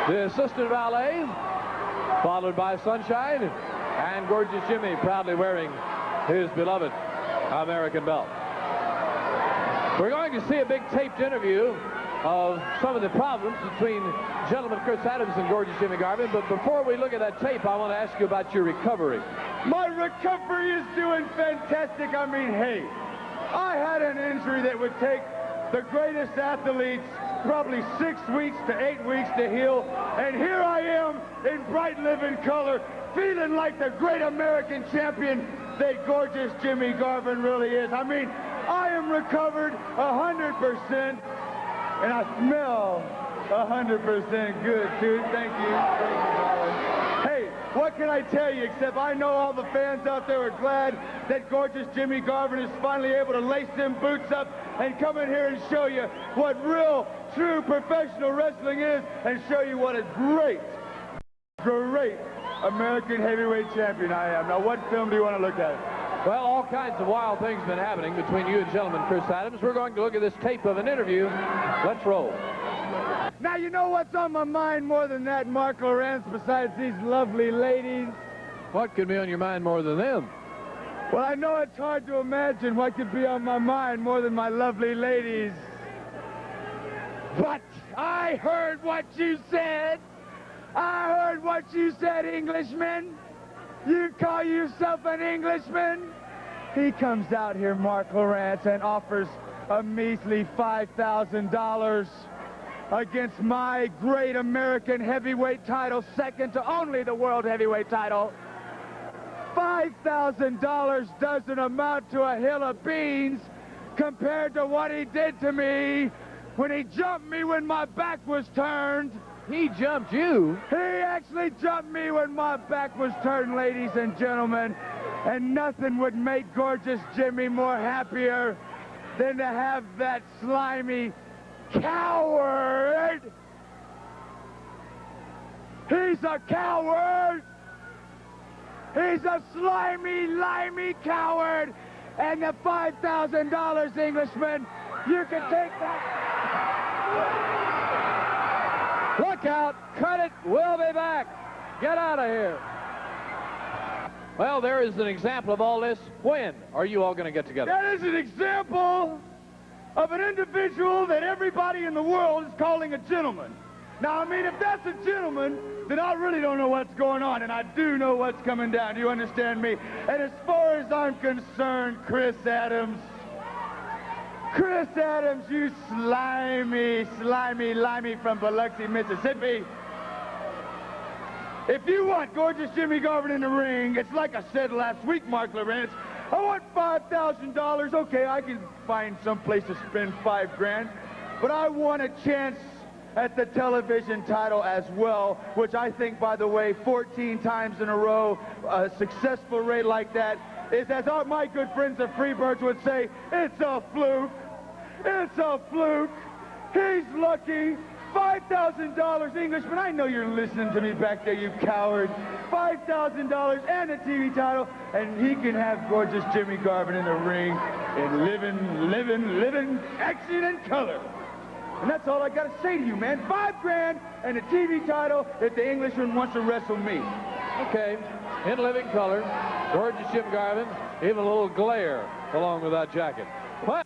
the assistant valet, followed by Sunshine, and Gorgeous Jimmy proudly wearing his beloved American belt. We're going to see a big taped interview of some of the problems between gentleman Chris Adams and Gorgeous Jimmy Garvin, but before we look at that tape, I want to ask you about your recovery. My recovery is doing fantastic. I mean, hey, I had an injury that would take the greatest athletes probably 6 weeks to 8 weeks to heal, and here I am in bright living color, feeling like the great American champion that Gorgeous Jimmy Garvin really is. I mean, I am recovered 100%, and I smell 100% good, too. Thank you. Hey, what can I tell you except I know all the fans out there are glad that Gorgeous Jimmy Garvin is finally able to lace them boots up and come in here and show you what real, true professional wrestling is and show you what a great American heavyweight champion I am. Now, what film do you want to look at? Well, all kinds of wild things have been happening between you and gentleman Chris Adams. We're going to look at this tape of an interview. Let's roll. Now, you know what's on my mind more than that, Mark Lawrence, besides these lovely ladies? What could be on your mind more than them? Well, I know it's hard to imagine what could be on my mind more than my lovely ladies. But I heard what you said. I heard what you said, Englishman. You call yourself an Englishman? He comes out here, Mark Lawrence, and offers a measly $5,000 against my great American heavyweight title, second to only the world heavyweight title. $5,000 doesn't amount to a hill of beans compared to what he did to me when he jumped me when my back was turned. He jumped you? He actually jumped me when my back was turned, ladies and gentlemen. And nothing would make Gorgeous Jimmy more happier than to have that slimy coward. He's a coward. He's a slimy, limey coward. And the $5,000, Englishman, you can take that. Look out! Cut it! We'll be back! Get out of here! Well, there is an example of all this. When are you all going to get together? That is an example of an individual that everybody in the world is calling a gentleman. Now, I mean, if that's a gentleman, then I really don't know what's going on, and I do know what's coming down. Do you understand me? And as far as I'm concerned, Chris Adams, you slimy, limey from Biloxi, Mississippi. If you want Gorgeous Jimmy Garvin in the ring, it's like I said last week, Mark Lawrence, I want $5,000. Okay, I can find some place to spend $5 grand, but I want a chance at the television title as well, which I think, by the way, 14 times in a row, a successful rate like that is, as all my good friends the Freebirds would say, it's a fluke. It's a fluke. He's lucky. $5,000, Englishman. I know you're listening to me back there, you coward. $5,000 and a TV title, and he can have Gorgeous Jimmy Garvin in the ring in living action and color. And that's all I got to say to you, man. $5 grand and a TV title if the Englishman wants to wrestle me. Okay, in living color, Gorgeous Jim Garvin, even a little glare along with that jacket. What?